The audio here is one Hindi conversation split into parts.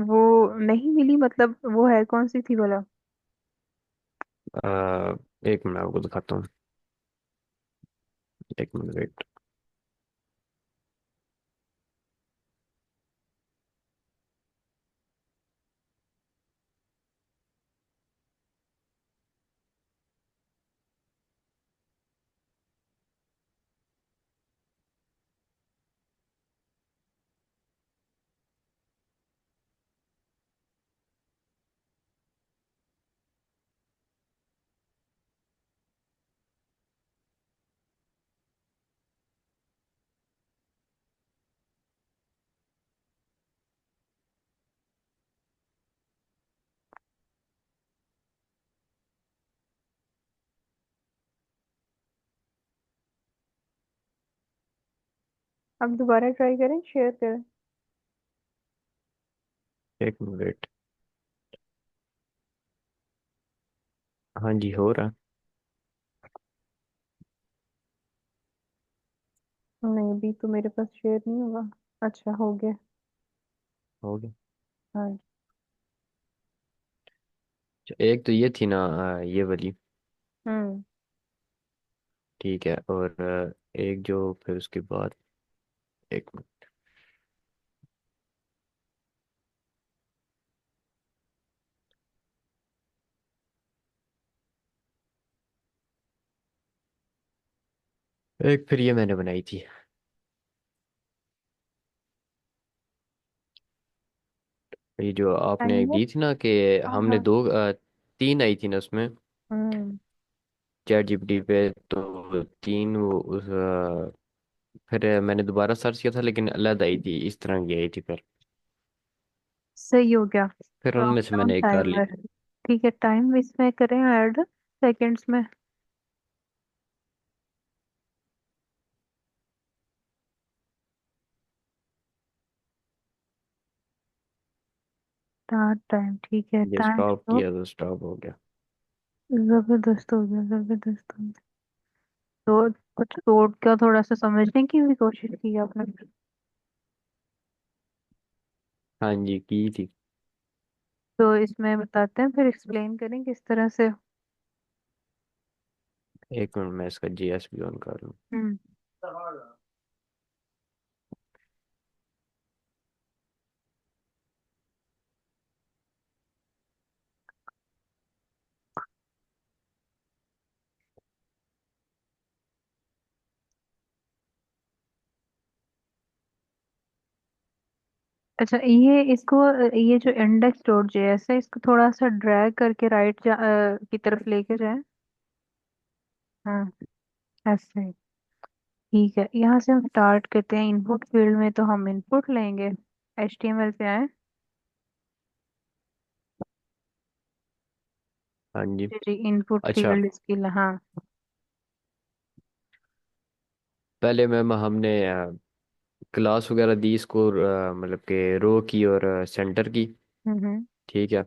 वो नहीं मिली मतलब, वो है कौन सी थी बोला। आ, एक मिनट आपको दिखाता हूँ। एक मिनट वेट। अब दोबारा ट्राई करें, शेयर करें। एक मिनट वेट। हाँ जी, हो रहा। नहीं, अभी तो मेरे पास शेयर नहीं हुआ। अच्छा, हो गया। हो गया। हाँ। एक तो ये थी ना, ये वाली। हम्म। ठीक है। और एक जो फिर उसके बाद, एक मिनट। एक फिर ये मैंने बनाई थी। ये जो आपने एक टाइमर। दी थी ना कि हाँ हमने हाँ। दो तीन आई थी ना उसमें, हम्म। चैट जीपीटी पे। तो तीन वो फिर मैंने दोबारा सर्च किया था, लेकिन अलग आई थी, इस तरह की आई थी फिर। सही हो गया। फिर काउंट उनमें से डाउन मैंने एक कर ली। टाइमर। ठीक है, टाइम इसमें करें ऐड, सेकंड्स में। स्टार्ट टाइम, ठीक है, ये टाइम स्टॉप शो। किया तो स्टॉप हो गया। जबरदस्त हो गया, जबरदस्त हो गया। तो कुछ कोड का थोड़ा सा समझने की भी कोशिश की आपने। हाँ जी, की थी। तो इसमें बताते हैं, फिर एक्सप्लेन करें किस तरह से। एक मिनट, मैं इसका जीएस भी ऑन कर लूँ। हम्म। अच्छा, ये इसको, ये जो इंडेक्स डॉट जेएस है, इसको थोड़ा सा ड्रैग करके राइट की तरफ लेके जाए। हाँ, ऐसे। ठीक है, यहाँ से हम स्टार्ट करते हैं। इनपुट फील्ड में तो हम इनपुट लेंगे। एचटीएमएल पे आए। हाँ जी। जी जी, इनपुट अच्छा, फील्ड इसकी हाँ। पहले मैम हमने क्लास वगैरह दी इसको, मतलब कि रो की और सेंटर की। हम्म। ठीक है।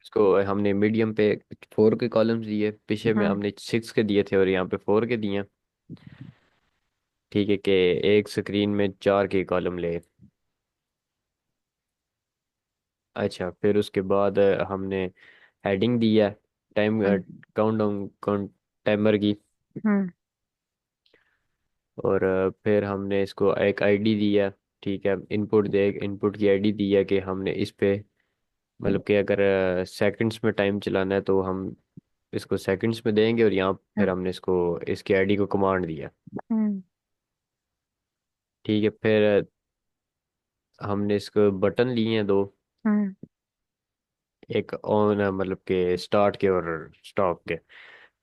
इसको हमने मीडियम पे 4 के कॉलम्स दिए, पीछे में हम्म। हमने 6 के दिए थे और यहाँ पे 4 के दिए। ठीक है कि एक स्क्रीन में 4 के कॉलम ले। अच्छा, फिर उसके बाद हमने हेडिंग दी है, टाइम हम्म। काउंट टाइमर की। हम्म। और फिर हमने इसको एक आईडी दी है। ठीक है, इनपुट दे, इनपुट की आईडी दी है कि हमने इस पे, मतलब कि अगर सेकंड्स में टाइम चलाना है तो हम इसको सेकंड्स में देंगे, और यहाँ फिर हमने इसको, इसकी आईडी को कमांड दिया। हम्म। ठीक है। फिर हमने इसको बटन लिए हैं दो, हम्म। एक ऑन मतलब के स्टार्ट के और स्टॉप के।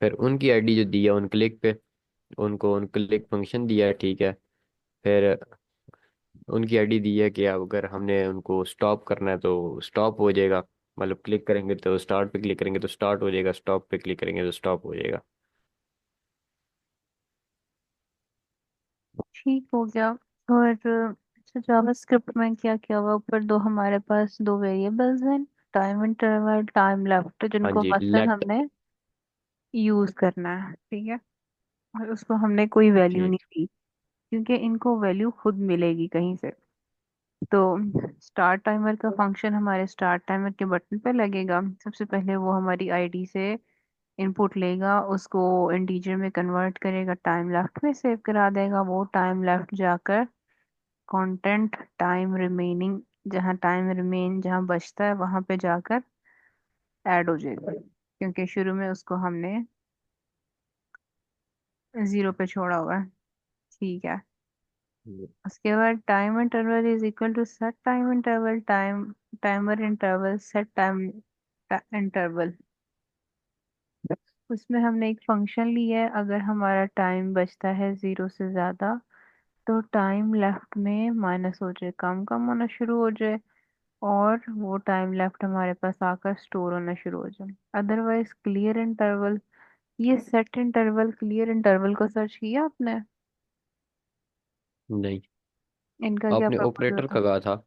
फिर उनकी आईडी जो दी है उन क्लिक पे, उनको उन क्लिक फंक्शन दिया है। ठीक है। फिर उनकी आईडी दी है कि अब अगर हमने उनको स्टॉप करना है तो स्टॉप हो जाएगा, मतलब क्लिक करेंगे तो स्टार्ट पे क्लिक करेंगे तो स्टार्ट हो जाएगा, स्टॉप पे क्लिक करेंगे तो स्टॉप हो जाएगा। ठीक हो गया। और अच्छा, जावास्क्रिप्ट में क्या क्या हुआ, ऊपर दो हमारे पास दो वेरिएबल्स हैं। टाइम इंटरवल, टाइम लेफ्ट, हाँ जिनको जी, मसलन लेट। हमने यूज करना है। ठीक है। और उसको हमने कोई वैल्यू नहीं ठीक। दी, क्योंकि इनको वैल्यू खुद मिलेगी कहीं से। तो स्टार्ट टाइमर का फंक्शन हमारे स्टार्ट टाइमर के बटन पे लगेगा। सबसे पहले वो हमारी आईडी से इनपुट लेगा, उसको इंटीजर में कन्वर्ट करेगा, टाइम लेफ्ट में सेव करा देगा। वो टाइम लेफ्ट जाकर कंटेंट टाइम रिमेनिंग, जहाँ टाइम रिमेन जहाँ बचता है वहां पे जाकर ऐड हो जाएगा, क्योंकि शुरू में उसको हमने जीरो पे छोड़ा हुआ है। ठीक है। उसके बाद time interval is equal to set time interval, timer interval set time interval. उसमें हमने एक फंक्शन लिया है, अगर हमारा टाइम बचता है जीरो से ज्यादा तो टाइम लेफ्ट में माइनस हो जाए, कम कम होना शुरू हो जाए, और वो टाइम लेफ्ट हमारे पास आकर स्टोर होना शुरू हो जाए। अदरवाइज क्लियर इंटरवल, ये सेट इंटरवल क्लियर इंटरवल को सर्च किया आपने? नहीं। इनका क्या आपने पर्पज ऑपरेटर होता का है? कहा था।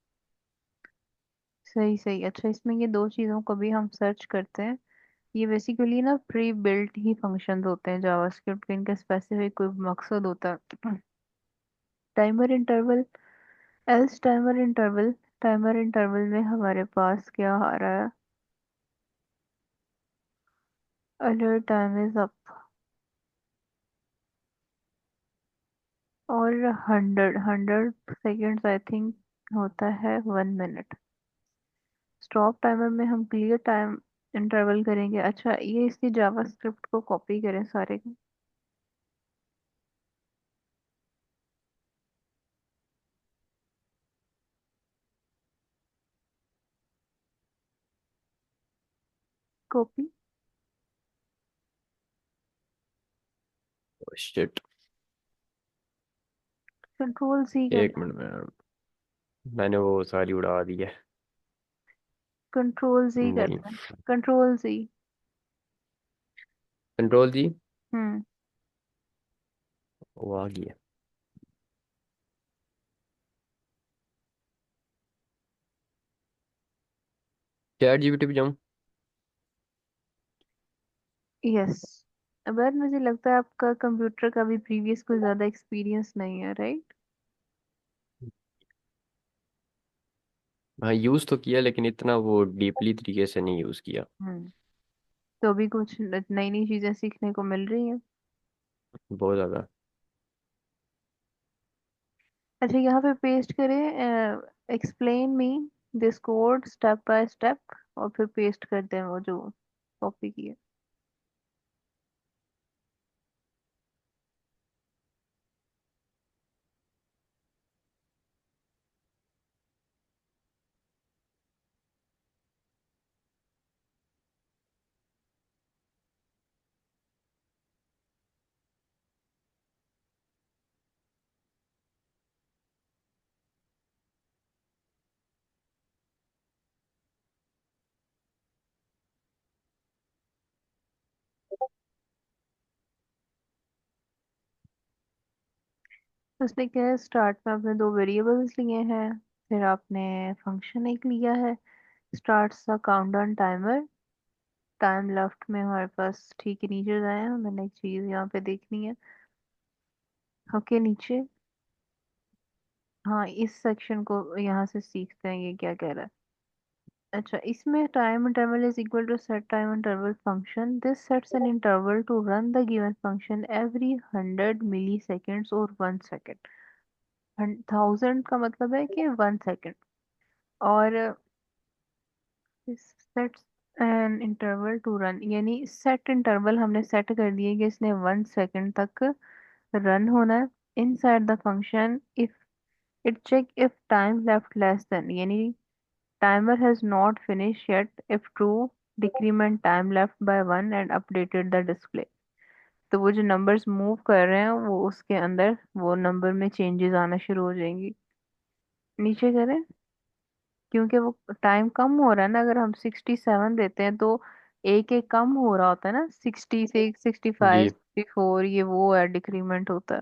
सही सही, अच्छा इसमें ये दो चीजों को भी हम सर्च करते हैं। ये बेसिकली ना प्री बिल्ट ही फंक्शंस होते हैं जावास्क्रिप्ट के, इनका स्पेसिफिक कोई मकसद होता है। Timer interval, else timer interval में हमारे पास क्या आ रहा है? अलर्ट टाइम इज अप, और 100 सेकेंड्स आई थिंक होता है 1 मिनट। स्टॉप टाइमर में हम क्लियर टाइम इंटरवल करेंगे। अच्छा ये इसकी जावा स्क्रिप्ट को कॉपी करें सारे को, कॉपी, शिट। कंट्रोल सी कर एक लो। मिनट में, मैंने वो सारी उड़ा दी है। कंट्रोल सी नहीं। करते हैं, कंट्रोल सी। कंट्रोल जी। हम्म। वो आ गया। चैट जीपीटी पे जाऊँ? यस। अब यार मुझे लगता है आपका कंप्यूटर का भी प्रीवियस कोई ज्यादा एक्सपीरियंस नहीं है, राइट? हाँ, यूज़ तो किया लेकिन इतना वो डीपली तरीके से नहीं यूज़ किया। हम्म। तो अभी कुछ नई नई चीजें सीखने को मिल रही हैं। बहुत ज़्यादा। अच्छा यहाँ पे पेस्ट करें, explain me this code step by step, और फिर पेस्ट करते हैं वो जो कॉपी किए। उसने क्या है, स्टार्ट में आपने दो वेरिएबल्स लिए हैं, फिर आपने फंक्शन एक लिया है, स्टार्ट सा काउंटडाउन टाइमर। टाइम लेफ्ट में हमारे पास ठीक है, नीचे जाए हैं, मैंने एक चीज यहाँ पे देखनी है। ओके नीचे, हाँ इस सेक्शन को यहाँ से सीखते हैं ये क्या कह रहा है। अच्छा इसमें time interval is equal to set time interval function, this sets an interval to run the given function every 100 milliseconds और 1 सेकेंड। 1000 का मतलब है कि 1 सेकेंड। और sets an interval to run, यानी सेट इंटरवल हमने सेट कर दिए कि इसने 1 सेकेंड तक रन होना है inside the function. If it check if time left less than, यानी timer has not finished yet, if true decrement time left by 1 and updated the display। तो वो जो नंबर्स मूव कर रहे हैं वो उसके अंदर वो नंबर में चेंजेस आना शुरू हो जाएंगी। नीचे करें, क्योंकि वो टाइम कम हो रहा है ना, अगर हम 67 देते हैं तो एक एक कम हो रहा होता है ना, 60 से 65 जी। 64, ये वो है डिक्रीमेंट होता है।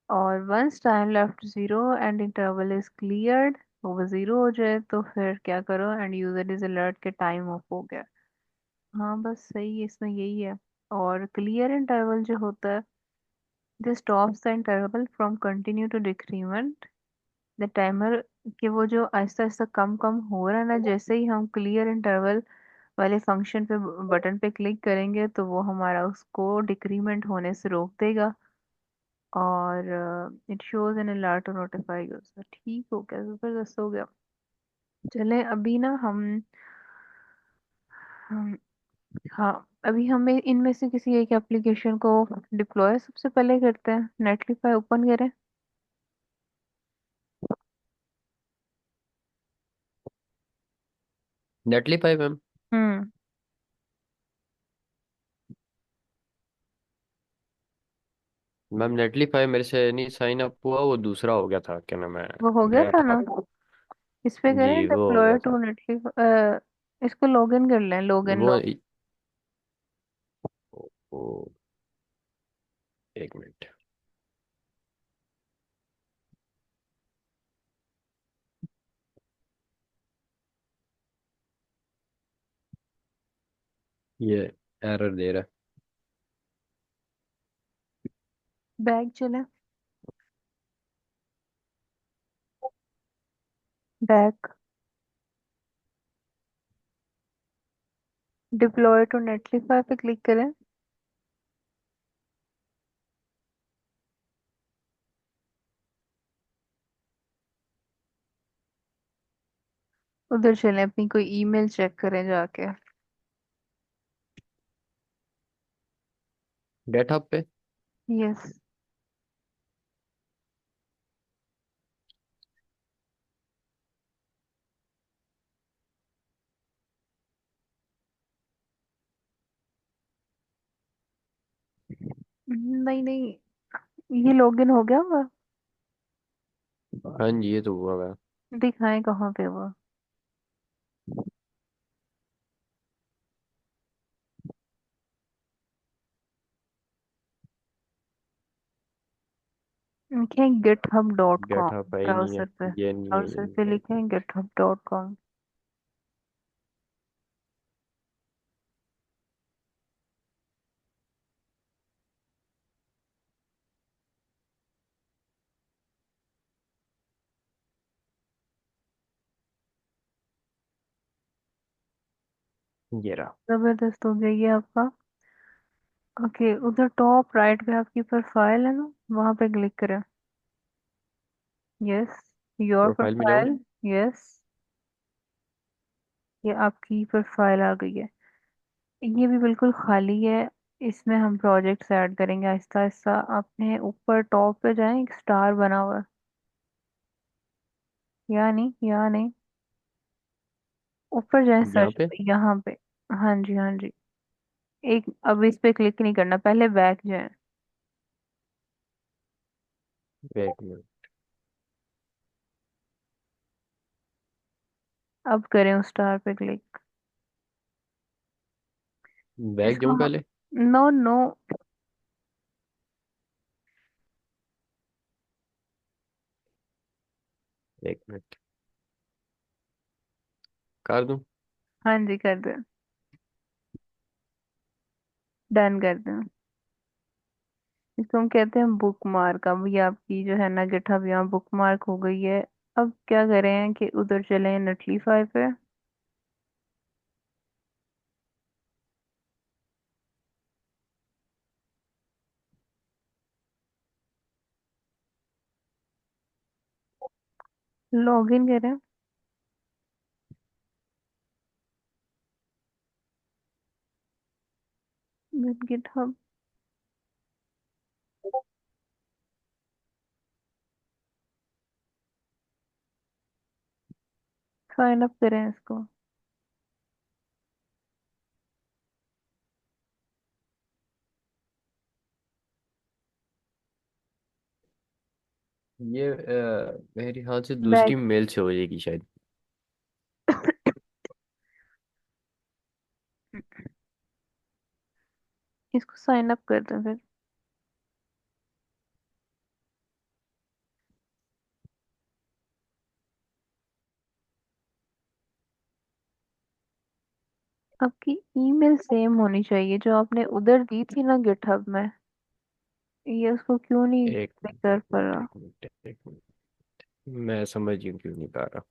और once time left zero and interval is cleared, वो जीरो हो जाए तो फिर क्या करो, एंड यूजर इज अलर्ट के टाइम ऑफ हो गया। हाँ बस सही है, इसमें यही है। और क्लियर इंटरवल जो होता है, this stops the interval from continue to decrement the timer, कि वो जो आहिस्ता आहिस्ता कम कम हो रहा है ना, जैसे ही हम क्लियर इंटरवल वाले फंक्शन पे बटन पे क्लिक करेंगे तो वो हमारा उसको डिक्रीमेंट होने से रोक देगा। और it shows an alert to notify user. ठीक हो गया, जबरदस्त हो गया। चले अभी ना हम हाँ, अभी हमें इनमें से किसी एक एप्लीकेशन को डिप्लॉय सबसे पहले करते हैं। नेटलिफाई ओपन करें। नेटलीफाई मैम। हम्म। मैम नेटलीफाई मेरे से नहीं साइन अप हुआ, वो दूसरा हो गया था, क्या नाम है, वो हो गया था गेट ना। हब। इस पे जी करें वो हो डिप्लॉय गया टू था। नेटलिफाई। इसको लॉगिन कर लें, लॉगिन वो लॉग। वो एक मिनट। ये एरर दे रहा बैग चले। बैग, डिप्लॉय टू नेटलिफाई पे क्लिक करें। उधर चले, अपनी कोई ईमेल चेक करें जाके। है गेट हब पे। यस। नहीं नहीं, ये लॉगिन हो गया होगा। हाँ जी ये तो हुआ हुआ दिखाएं कहाँ पे वो। लिखें गेट github.com। हब है ही नहीं है। ब्राउजर पे, ये नहीं है, ये ब्राउजर नहीं पे है। लिखें github.com। ये रहा। जबरदस्त हो गया ये आपका। ओके, उधर टॉप राइट पे आपकी प्रोफाइल है ना, वहां पे क्लिक करें। यस, योर प्रोफाइल में जाऊँ? प्रोफाइल। यस, ये आपकी प्रोफाइल आ गई है। ये भी बिल्कुल खाली है। इसमें हम प्रोजेक्ट्स ऐड करेंगे आहिस्ता आहिस्ता। आपने ऊपर टॉप पे जाएं, एक स्टार बना हुआ है। या नहीं, या नहीं, ऊपर जाएं यहाँ सर्च पे। पे, यहाँ पे। हाँ जी, हाँ जी। एक, अब इस पे क्लिक नहीं करना, पहले बैक जाएं। एक मिनट। अब करें उस स्टार पे क्लिक। बैग इसको जाऊँ पहले? नो नो, एक मिनट। कर दूँ? हाँ जी कर दें, डन कर दें। इसको हम कहते हैं बुक मार्क। अब ये आपकी जो है ना गिटहब यहाँ बुक मार्क हो गई है। अब क्या करें कि उधर चले नटलीफाई पे। लॉगिन करें विद गिटहब। साइन अप करें इसको। ये मेरे ख्याल से बैग, दूसरी मेल से हो जाएगी शायद। इसको साइन अप कर दें फिर। आपकी ईमेल सेम होनी चाहिए जो आपने उधर दी थी ना गिटहब में। ये उसको क्यों नहीं एक पिक मिनट, कर एक पा मिनट, रहा। एक मिनट, एक मिनट। मैं समझ क्यों नहीं पा रहा।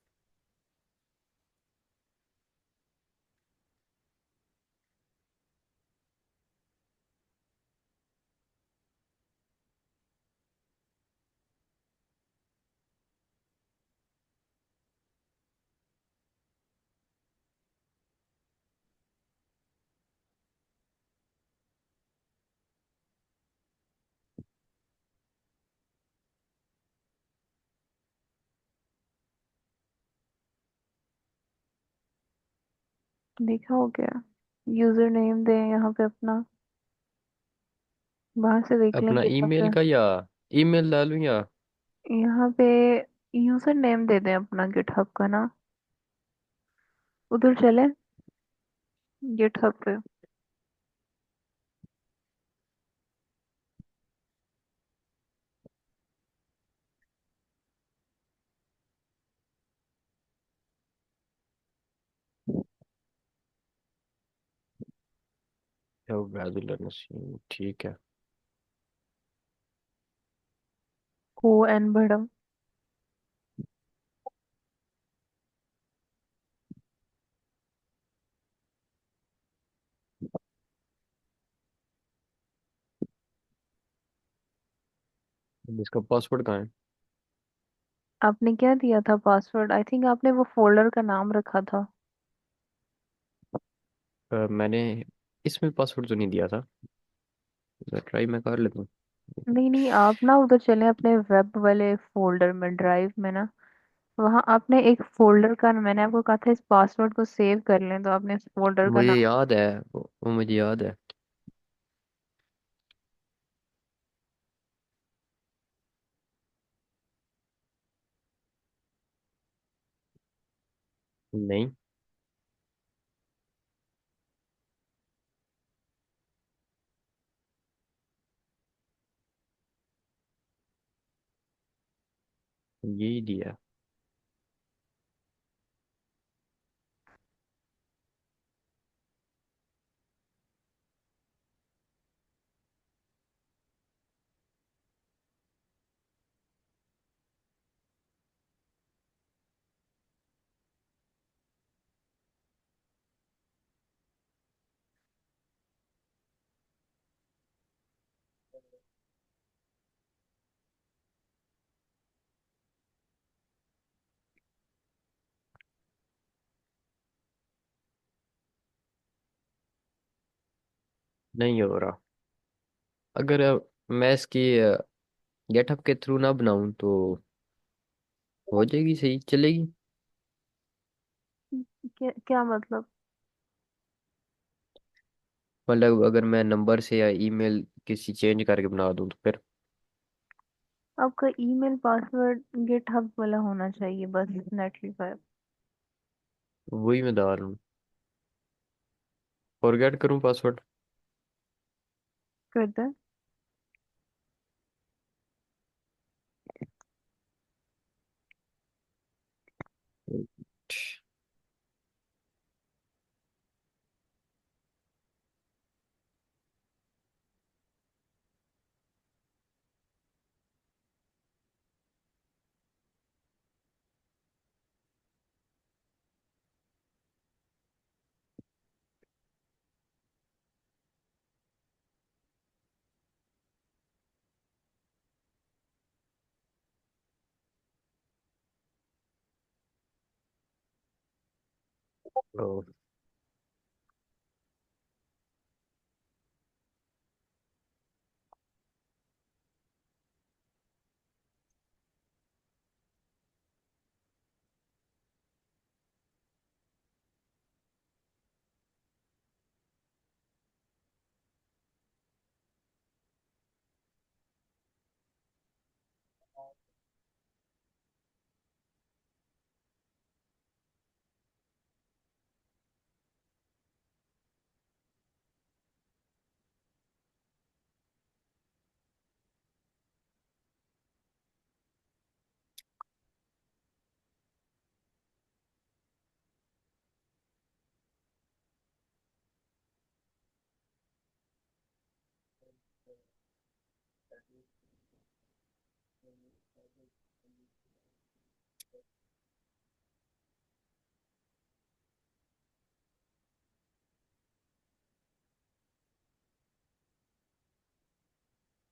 देखा हो क्या? यूजर नेम दें यहाँ पे अपना, बाहर से देख लें अपना गिटहब ईमेल पे। का या ईमेल डालूं या? यहाँ पे यूजर नेम दे दें अपना गिटहब का ना, उधर चले गिटहब पे। या उबैदुल्ला नसीम, ठीक है। को एन बड़म। अब इसका पासवर्ड कहाँ है? आपने क्या दिया था पासवर्ड? आई थिंक आपने वो फोल्डर का नाम रखा था। मैंने इसमें पासवर्ड तो नहीं दिया था। ट्राई मैं कर लेता हूँ। नहीं नहीं, आप ना उधर चले अपने वेब वाले फोल्डर में, ड्राइव में ना, वहाँ आपने एक फोल्डर का, मैंने आपको कहा था इस पासवर्ड को सेव कर लें, तो आपने इस फोल्डर का मुझे नाम। याद है, वो मुझे याद है। नहीं, यही दिया। नहीं हो रहा। अगर मैं इसकी गेटअप के थ्रू ना बनाऊं तो हो जाएगी, सही चलेगी। क्या क्या मतलब? मतलब अगर मैं नंबर से या ईमेल किसी चेंज करके बना दूं तो फिर? आपका ईमेल पासवर्ड गिटहब वाला होना चाहिए बस, नेटलीफाई। वही मैं डाल रहा हूँ। फॉरगेट करूँ पासवर्ड? कर दें। तो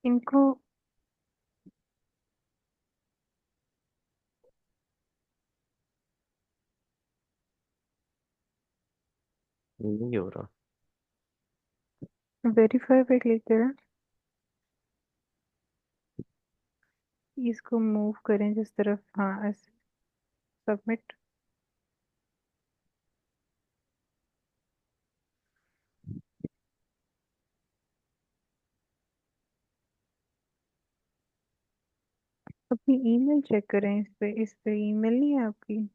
इनको नहीं हो रहा। वेरीफाई पे क्लिक करें, इसको मूव करें जिस तरफ, हाँ ऐसे, सबमिट। अपनी ईमेल चेक करें, इस पे ईमेल नहीं है आपकी?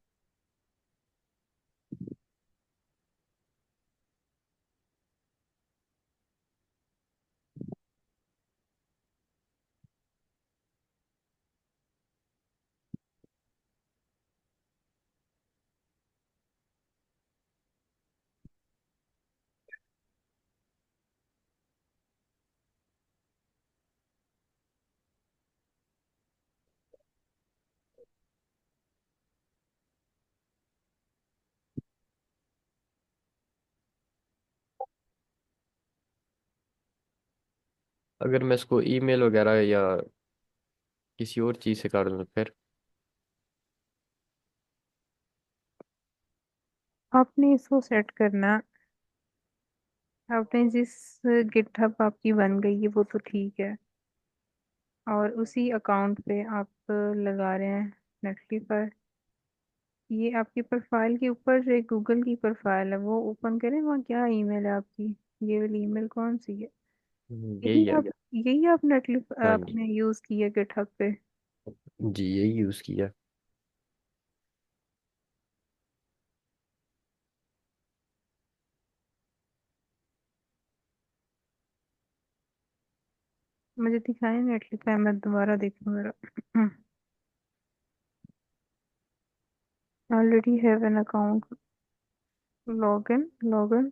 अगर मैं इसको ईमेल वगैरह या किसी और चीज़ से कर दूँ फिर? आपने इसको सेट करना, आपने जिस गिटहब आपकी बन गई है वो तो ठीक है, और उसी अकाउंट पे आप लगा रहे हैं नेटलिफाई। ये आपकी प्रोफाइल के ऊपर जो एक गूगल की प्रोफाइल है वो ओपन करें, वहाँ क्या ईमेल है आपकी? ये वाली ईमेल कौन सी है? यही यही है। आप, यही आप नेटलिफ हाँ जी। आपने यूज की है गिटहब पे? जी यही यूज़ किया। मुझे दिखाएं नेटलिफाई, मैं दोबारा देखूँ मेरा। Already have an account, login login.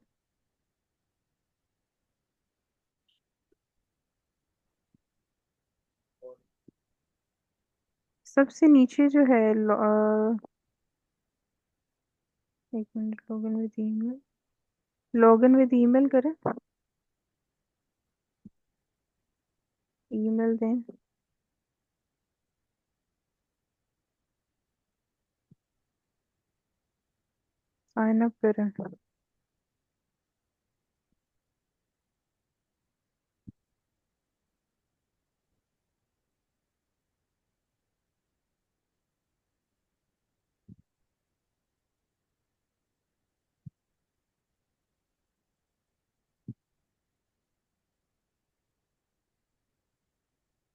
सबसे नीचे जो है एक minute, login with email, login with email करें, ईमेल दें, साइन अप करें।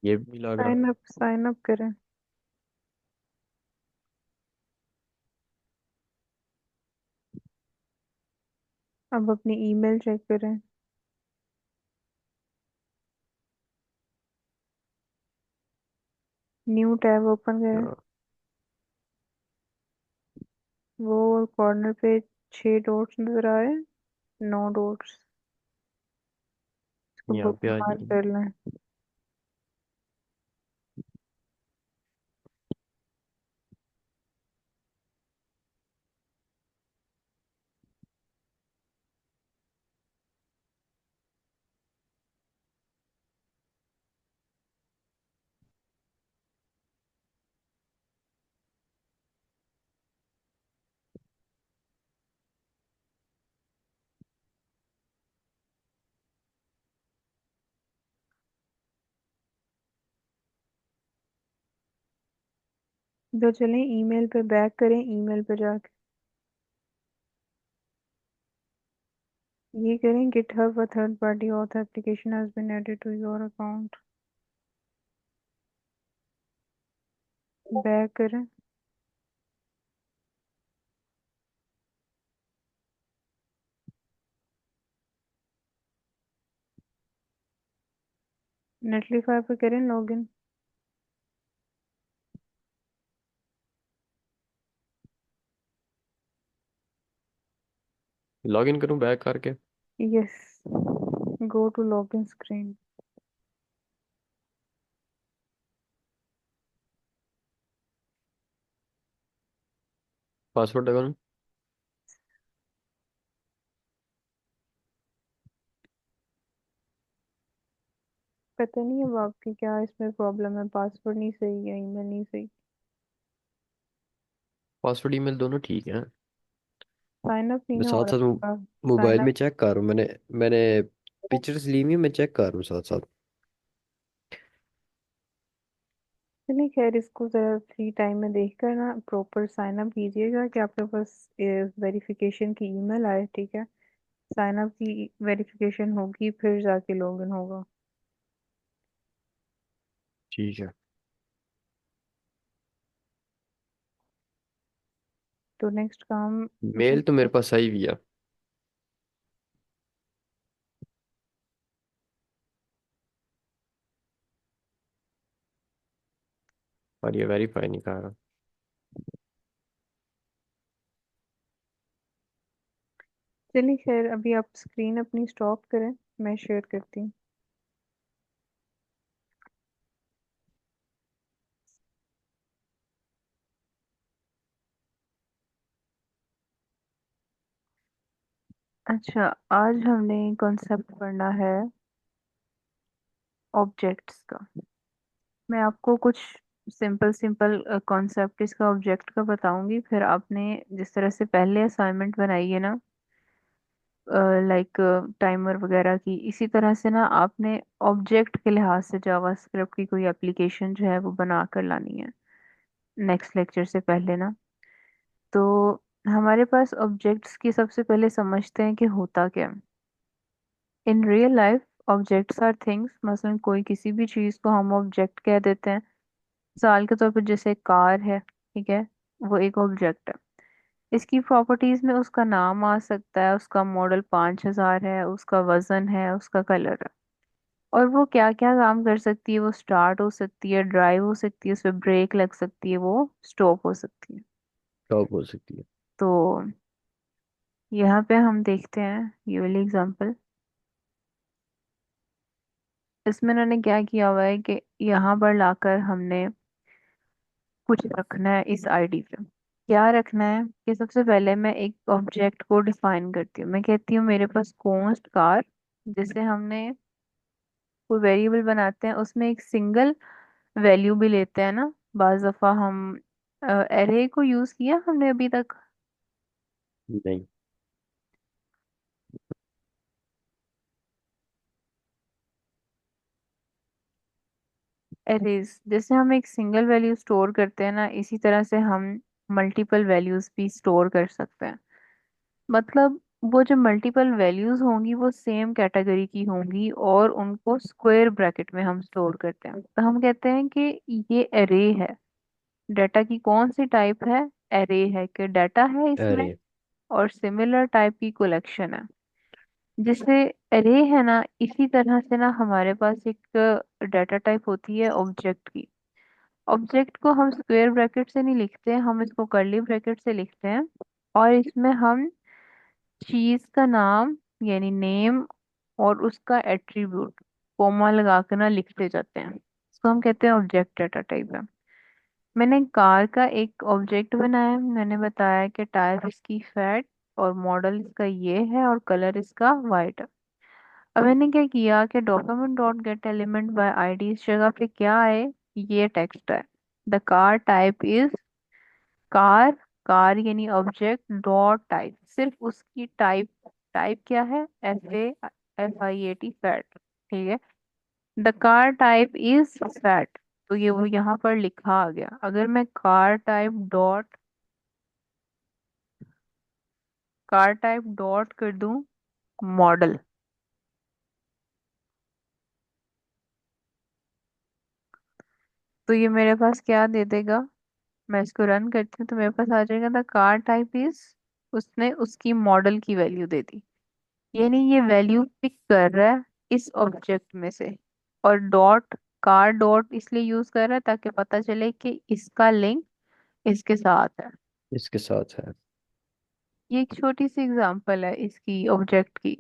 ये भी नहीं लग रहा। साइन अप करें। अब अपनी ईमेल चेक करें, न्यू टैब ओपन करें, हाँ, वो कॉर्नर पे 6 डॉट्स नजर आ रहे हैं, 9 डॉट्स, इसको यहाँ बुक पे आ मार्क जाइए। कर लें। इधर चलें, ईमेल पे बैक करें, ईमेल पे जाके ये करें, GitHub a third party OAuth application has been added to your account, back करें, नेटलिफाई पे करें लॉगिन। लॉगिन करूँ बैक करके? Yes, go to login screen. Password लगा लूँ? पता नहीं अब आपकी क्या इसमें प्रॉब्लम है, पासवर्ड नहीं सही है, ईमेल नहीं सही। पासवर्ड ईमेल दोनों ठीक है। साइन अप नहीं मैं ना हो साथ साथ रहा आपका। मोबाइल साइन में चेक कर रहा हूँ। मैंने मैंने पिक्चर्स ली हुई है, मैं चेक कर रहा हूँ साथ साथ। चलिए खैर, इसको जरा फ्री टाइम में देख कर ना प्रॉपर साइन अप कीजिएगा कि आपके पास वेरिफिकेशन की ईमेल आए, ठीक है। साइन अप की वेरिफिकेशन होगी फिर जाके लॉगिन होगा। ठीक है। तो नेक्स्ट काम मेल तो मेरे जो, पास सही भी है। और ये वेरीफाई नहीं कर रहा। चलिए खैर अभी आप स्क्रीन अपनी स्टॉप करें, मैं शेयर करती हूँ। अच्छा, आज हमने कॉन्सेप्ट पढ़ना है ऑब्जेक्ट्स का। मैं आपको कुछ सिंपल सिंपल कॉन्सेप्ट इसका ऑब्जेक्ट का बताऊंगी, फिर आपने जिस तरह से पहले असाइनमेंट बनाई है ना, लाइक टाइमर वगैरह की, इसी तरह से ना आपने ऑब्जेक्ट के लिहाज से जावास्क्रिप्ट की कोई एप्लीकेशन जो है वो बना कर लानी है नेक्स्ट लेक्चर से पहले ना। तो हमारे पास ऑब्जेक्ट्स की सबसे पहले समझते हैं कि होता क्या है। In real life objects are things, मसलन कोई किसी भी चीज को हम ऑब्जेक्ट कह देते हैं। मिसाल के तौर पर जैसे कार है, ठीक है, वो एक ऑब्जेक्ट है। इसकी प्रॉपर्टीज में उसका नाम आ सकता है, उसका मॉडल 5000 है, उसका वजन है, उसका कलर है। और वो क्या क्या काम कर सकती है, वो स्टार्ट हो सकती है, ड्राइव हो सकती है, उसपे ब्रेक लग सकती है, वो स्टॉप हो सकती है। टॉप हो सकती है। तो यहाँ पे हम देखते हैं ये वाली एग्जांपल। इसमें उन्होंने क्या किया हुआ है कि यहाँ पर लाकर हमने कुछ रखना है इस आईडी पे। क्या रखना है कि सबसे पहले मैं एक ऑब्जेक्ट को डिफाइन करती हूँ। मैं कहती हूँ मेरे पास कॉन्स्ट कार, जिसे हमने कोई वेरिएबल बनाते हैं उसमें एक सिंगल वैल्यू भी लेते हैं ना। बाज दफा हम एरे को यूज किया हमने अभी तक। नहीं। एरेज जैसे हम एक सिंगल वैल्यू स्टोर करते हैं ना, इसी तरह से हम मल्टीपल वैल्यूज भी स्टोर कर सकते हैं। मतलब वो जो मल्टीपल वैल्यूज होंगी वो सेम कैटेगरी की होंगी और उनको स्क्वायर ब्रैकेट में हम स्टोर करते हैं, तो हम कहते हैं कि ये एरे है। डाटा की कौन सी टाइप है? एरे है, कि डाटा है इसमें अरे। और सिमिलर टाइप की कलेक्शन है। जैसे एरे है ना, इसी तरह से ना हमारे पास एक डाटा टाइप होती है ऑब्जेक्ट की। ऑब्जेक्ट को हम स्क्वायर ब्रैकेट से नहीं लिखते, हम इसको कर्ली ब्रैकेट से लिखते हैं। और इसमें हम चीज का नाम यानी नेम और उसका एट्रीब्यूट कोमा लगा कर ना लिखते जाते हैं, इसको हम कहते हैं ऑब्जेक्ट डाटा टाइप है। मैंने कार का एक ऑब्जेक्ट बनाया, मैंने बताया कि टायर इसकी फैट और मॉडल इसका ये है और कलर इसका वाइट है। अब मैंने क्या किया कि document dot gate element by ID, इस जगह पे क्या है, ये टेक्स्ट है। The car type is car. Car यानी ऑब्जेक्ट डॉट टाइप, सिर्फ उसकी टाइप। टाइप क्या है? FAT फैट, ठीक है। The car type is fat, तो ये वो यहाँ पर लिखा आ गया। अगर मैं कार टाइप डॉट कर दूं मॉडल, तो ये मेरे पास क्या दे देगा? मैं इसको रन करती हूँ तो मेरे पास आ जाएगा द कार टाइप इज, उसने उसकी मॉडल की वैल्यू दे दी। यानी ये वैल्यू पिक कर रहा है इस ऑब्जेक्ट में से। और डॉट, कार डॉट इसलिए यूज कर रहा है ताकि पता चले कि इसका लिंक इसके साथ है। इसके साथ है। ये एक छोटी सी एग्जांपल है इसकी ऑब्जेक्ट की।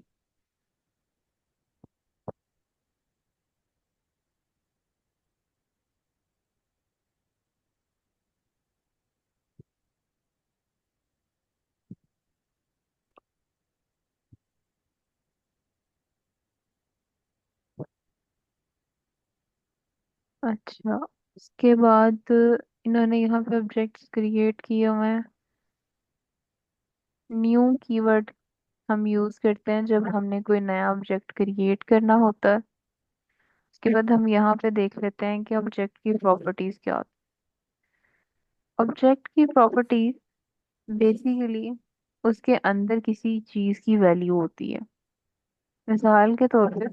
अच्छा, उसके बाद इन्होंने यहाँ पे ऑब्जेक्ट्स क्रिएट किए हुए हैं। न्यू कीवर्ड हम यूज करते हैं जब हमने कोई नया ऑब्जेक्ट क्रिएट करना होता है। उसके बाद हम यहाँ पे देख लेते हैं कि ऑब्जेक्ट की प्रॉपर्टीज क्या होती है। ऑब्जेक्ट की प्रॉपर्टीज बेसिकली उसके अंदर किसी चीज की वैल्यू होती है। मिसाल के तौर पे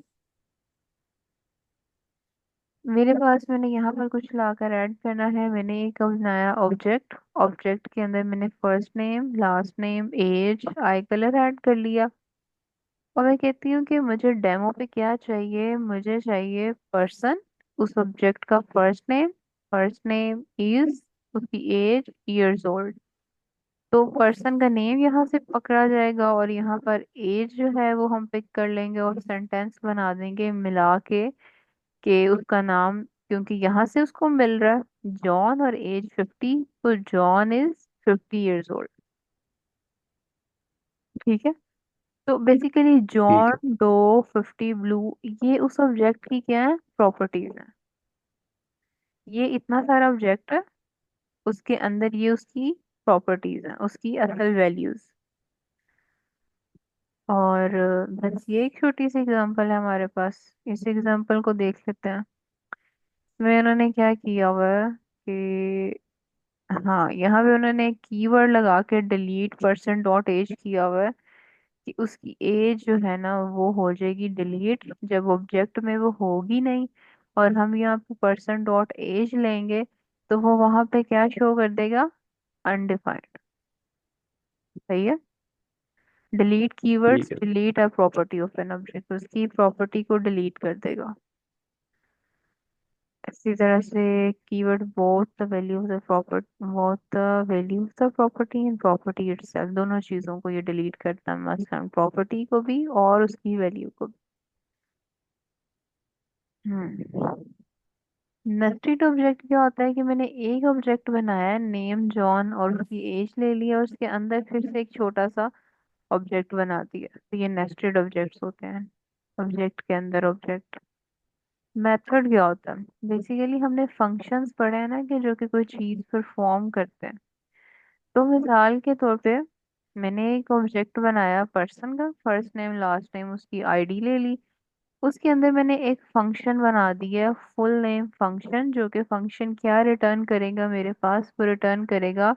मेरे पास, मैंने यहाँ पर कुछ लाकर ऐड करना है। मैंने एक अब नया ऑब्जेक्ट, ऑब्जेक्ट के अंदर मैंने first name, last name, age, eye colour add कर लिया। और मैं कहती हूँ कि मुझे डेमो पे क्या चाहिए, मुझे चाहिए पर्सन, उस ऑब्जेक्ट का फर्स्ट नेम इज, उसकी एज ईयर्स ओल्ड। तो पर्सन का नेम यहाँ से पकड़ा जाएगा और यहाँ पर एज जो है वो हम पिक कर लेंगे और सेंटेंस बना देंगे मिला के उसका नाम, क्योंकि यहाँ से उसको मिल रहा है जॉन और एज 50, तो जॉन इज 50 ईयर्स ओल्ड। ठीक है। तो बेसिकली ठीक है। जॉन डो 50 ब्लू, ये उस ऑब्जेक्ट की क्या है, प्रॉपर्टीज है। ये इतना सारा ऑब्जेक्ट है, उसके अंदर ये उसकी प्रॉपर्टीज है, उसकी असल वैल्यूज। और बस ये एक छोटी सी एग्जांपल है हमारे पास। इस एग्जांपल को देख लेते हैं। इसमें उन्होंने क्या किया हुआ है कि, हाँ, यहाँ पे उन्होंने एक कीवर्ड लगा के डिलीट पर्सन डॉट एज किया हुआ है कि उसकी एज जो है ना वो हो जाएगी डिलीट जब ऑब्जेक्ट में वो होगी नहीं। और हम यहाँ पे पर्सन डॉट एज लेंगे तो वो वहां पे क्या शो कर देगा, अनडिफाइंड। सही है। डिलीट कीवर्ड्स ठीक है। Delete a property of an object, उसकी प्रॉपर्टी को डिलीट कर देगा। इसी तरह से keyword both the value of the property, both the value of the property and property itself, दोनों चीजों को ये डिलीट करता है, मसलन प्रॉपर्टी को भी और उसकी वैल्यू को भी। हम्म। नेस्टेड ऑब्जेक्ट क्या होता है कि मैंने एक ऑब्जेक्ट बनाया है नेम जॉन और उसकी एज ले लिया और उसके अंदर फिर से एक छोटा सा ऑब्जेक्ट बना दिया, तो ये नेस्टेड ऑब्जेक्ट्स होते हैं। ऑब्जेक्ट के अंदर ऑब्जेक्ट। मेथड क्या होता है, बेसिकली हमने फंक्शंस पढ़े हैं ना कि जो कि कोई चीज परफॉर्म करते हैं। तो मिसाल के तौर पे मैंने एक ऑब्जेक्ट बनाया पर्सन का, फर्स्ट नेम लास्ट नेम, उसकी आईडी ले ली। उसके अंदर मैंने एक फंक्शन बना दिया फुल नेम फंक्शन, जो कि फंक्शन क्या रिटर्न करेगा मेरे पास, वो रिटर्न करेगा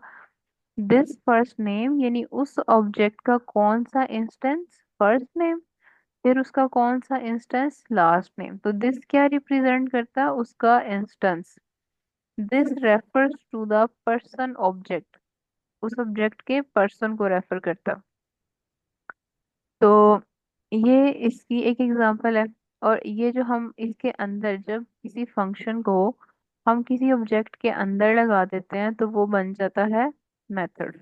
दिस फर्स्ट नेम, यानी उस ऑब्जेक्ट का कौन सा इंस्टेंस फर्स्ट नेम, फिर उसका कौन सा इंस्टेंस लास्ट नेम। तो दिस क्या रिप्रेजेंट करता है, उसका instance. This refers to the person object, उस ऑब्जेक्ट के पर्सन को रेफर करता। तो ये इसकी एक एग्जांपल है। और ये जो हम इसके अंदर जब किसी फंक्शन को हम किसी ऑब्जेक्ट के अंदर लगा देते हैं तो वो बन जाता है मेथड,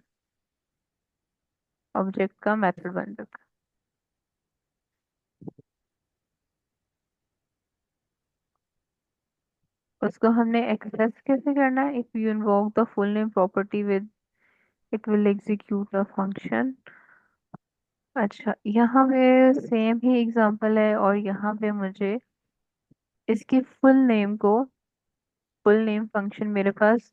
ऑब्जेक्ट का मेथड बन जाता है। उसको हमने एक्सेस कैसे करना है, if you invoke the full name property with, it will execute the function. अच्छा, यहाँ पे सेम ही एग्जांपल है और यहाँ पे मुझे इसकी फुल नेम फंक्शन मेरे पास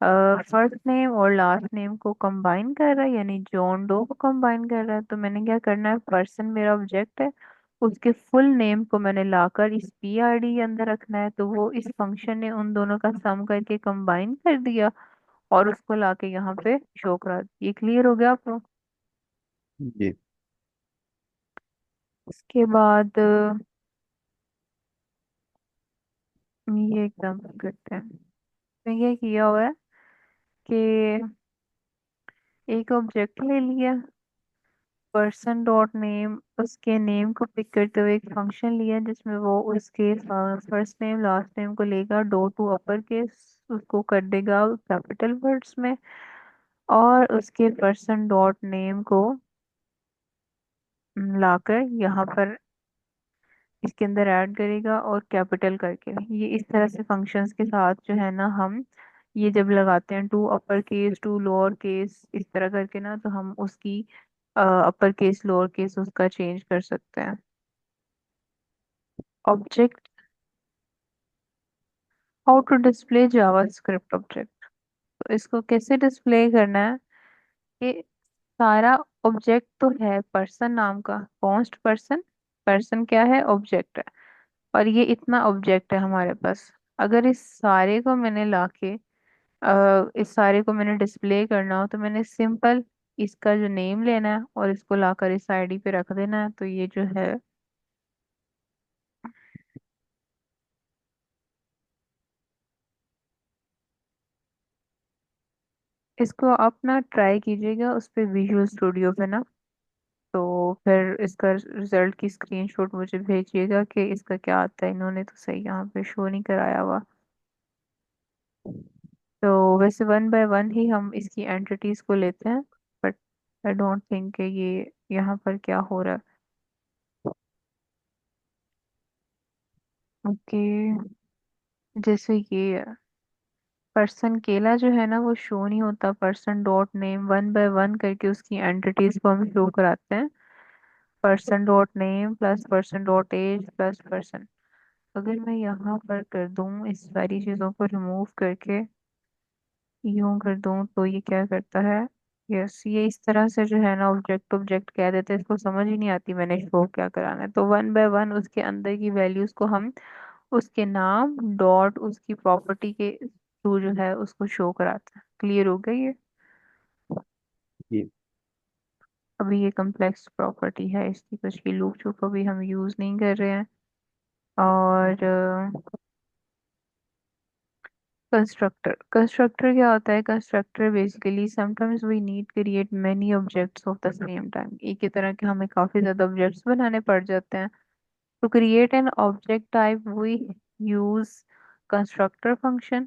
फर्स्ट नेम और लास्ट नेम को कंबाइन कर रहा है, यानी जॉन डो को कंबाइन कर रहा है। तो मैंने क्या करना है, पर्सन मेरा ऑब्जेक्ट है, उसके फुल नेम को मैंने लाकर इस पी आई डी के अंदर रखना है, तो वो इस फंक्शन ने उन दोनों का सम करके कंबाइन कर दिया और उसको लाके यहाँ पे शो करा दिया। ये क्लियर हो गया आपको। जी। इसके बाद ये एग्जाम्पल करते हैं। तो ये किया हुआ है कि एक ऑब्जेक्ट ले लिया, पर्सन डॉट नेम, उसके नेम को पिक करते हुए एक फंक्शन लिया जिसमें वो उसके फर्स्ट नेम लास्ट नेम को लेगा, डो टू अपर केस उसको कर देगा कैपिटल वर्ड्स में, और उसके पर्सन डॉट नेम को लाकर यहाँ पर इसके अंदर ऐड करेगा और कैपिटल करके। ये इस तरह से फंक्शंस के साथ जो है ना हम ये जब लगाते हैं to upper case to lower case इस तरह करके ना, तो हम उसकी अपर केस लोअर केस उसका चेंज कर सकते हैं। Object how to display JavaScript object. तो इसको कैसे डिस्प्ले करना है कि सारा ऑब्जेक्ट तो है पर्सन नाम का, कॉन्स्ट पर्सन, पर्सन क्या है, ऑब्जेक्ट है, और ये इतना ऑब्जेक्ट है हमारे पास। अगर इस सारे को मैंने लाके इस सारे को मैंने डिस्प्ले करना हो तो मैंने सिंपल इसका जो नेम लेना है और इसको लाकर इस आईडी पे रख देना है, तो ये जो है इसको आप ना ट्राई कीजिएगा उस पे विजुअल स्टूडियो पे ना। तो फिर इसका रिजल्ट की स्क्रीनशॉट मुझे भेजिएगा कि इसका क्या आता है। इन्होंने तो सही यहाँ पे शो नहीं कराया हुआ। तो वैसे वन बाय वन ही हम इसकी एंटिटीज को लेते हैं, बट आई डोंट थिंक कि ये यहाँ पर क्या हो रहा है। ओके, जैसे ये पर्सन केला जो है ना वो शो नहीं होता, person dot name one by one करके उसकी एंटिटीज को हम शो कराते हैं। Person dot name plus person dot age plus person. अगर मैं यहाँ पर कर दूं इस सारी चीजों को रिमूव करके यूं कर दूं तो ये क्या करता है। यस, ये इस तरह से जो है ना ऑब्जेक्ट ऑब्जेक्ट कह देते हैं, इसको समझ ही नहीं आती मैंने शो क्या कराना है। तो वन बाय वन उसके अंदर की वैल्यूज को हम उसके नाम डॉट उसकी प्रॉपर्टी के थ्रू जो है उसको शो कराते हैं। क्लियर हो गई ये। जी। अभी ये कम्प्लेक्स प्रॉपर्टी है, इसकी कुछ भी लूप छुप अभी हम यूज नहीं कर रहे हैं। और कंस्ट्रक्टर, कंस्ट्रक्टर क्या होता है। Constructor basically sometimes we need create many objects of the same time, एक ही तरह के हमें काफी ज्यादा ऑब्जेक्ट्स बनाने पड़ जाते हैं। To create an object type we use constructor function।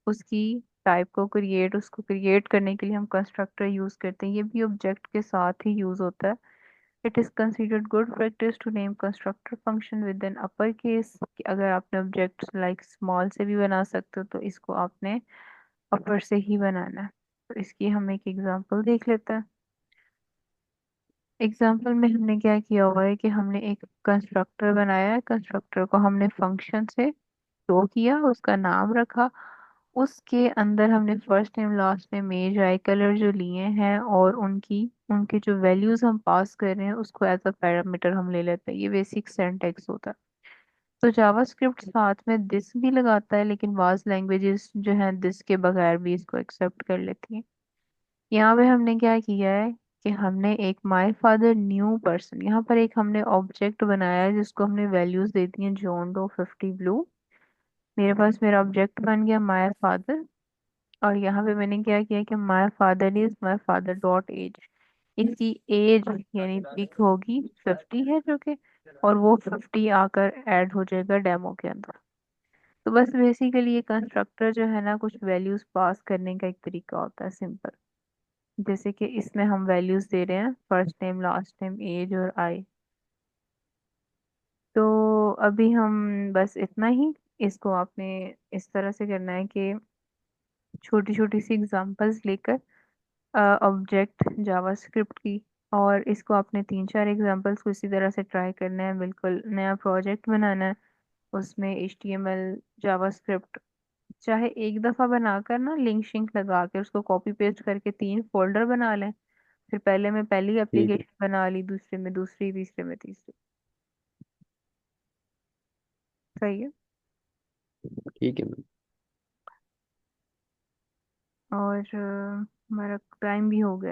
उसकी टाइप को क्रिएट उसको क्रिएट करने के लिए हम कंस्ट्रक्टर यूज करते हैं, ये भी ऑब्जेक्ट के साथ ही यूज होता है। It is considered good practice to name constructor function with an upper case. अगर आपने ऑब्जेक्ट लाइक स्मॉल से भी बना सकते हो तो इसको आपने अपर से ही बनाना है। तो इसकी हम एक एग्जांपल देख लेते हैं। एग्जाम्पल में हमने क्या किया हुआ है कि हमने एक कंस्ट्रक्टर बनाया है, कंस्ट्रक्टर को हमने फंक्शन से शो किया, उसका नाम रखा, उसके अंदर हमने first name last name age eye colour जो लिए हैं और उनकी उनके जो वैल्यूज हम पास कर रहे हैं उसको एज अ पैरामीटर हम ले लेते हैं। ये बेसिक सिंटैक्स होता है। तो जावास्क्रिप्ट साथ में दिस भी लगाता है, लेकिन वाज लैंग्वेजेस जो है दिस के बगैर भी इसको एक्सेप्ट कर लेती हैं। यहाँ पे हमने क्या किया है कि हमने एक माय फादर न्यू पर्सन, यहाँ पर एक हमने ऑब्जेक्ट बनाया है जिसको हमने वैल्यूज दे दी हैं जॉन डो 50 ब्लू। मेरे पास मेरा ऑब्जेक्ट बन गया माय फादर। और यहाँ पे मैंने क्या किया कि my father is my father dot age. इसकी एज यानी पिक होगी 50 है जो कि, और वो 50 आकर ऐड हो जाएगा डेमो के अंदर। तो बस बेसिकली ये कंस्ट्रक्टर जो है ना कुछ वैल्यूज पास करने का एक तरीका होता है सिंपल। जैसे कि इसमें हम वैल्यूज दे रहे हैं first name last name age और आई। तो अभी हम बस इतना ही, इसको आपने इस तरह से करना है कि छोटी छोटी सी एग्जांपल्स लेकर ऑब्जेक्ट जावास्क्रिप्ट की, और इसको आपने तीन चार एग्जांपल्स को इसी तरह से ट्राई करना है। बिल्कुल नया प्रोजेक्ट बनाना है, उसमें HTML जावास्क्रिप्ट चाहे एक दफा बनाकर ना लिंक शिंक लगा के उसको कॉपी पेस्ट करके 3 फोल्डर बना लें। फिर पहले में पहली ठीक है। एप्लीकेशन बना ली, दूसरे में दूसरी, तीसरे में तीसरी। सही है। ठीक है मैम। और हमारा टाइम भी हो गया।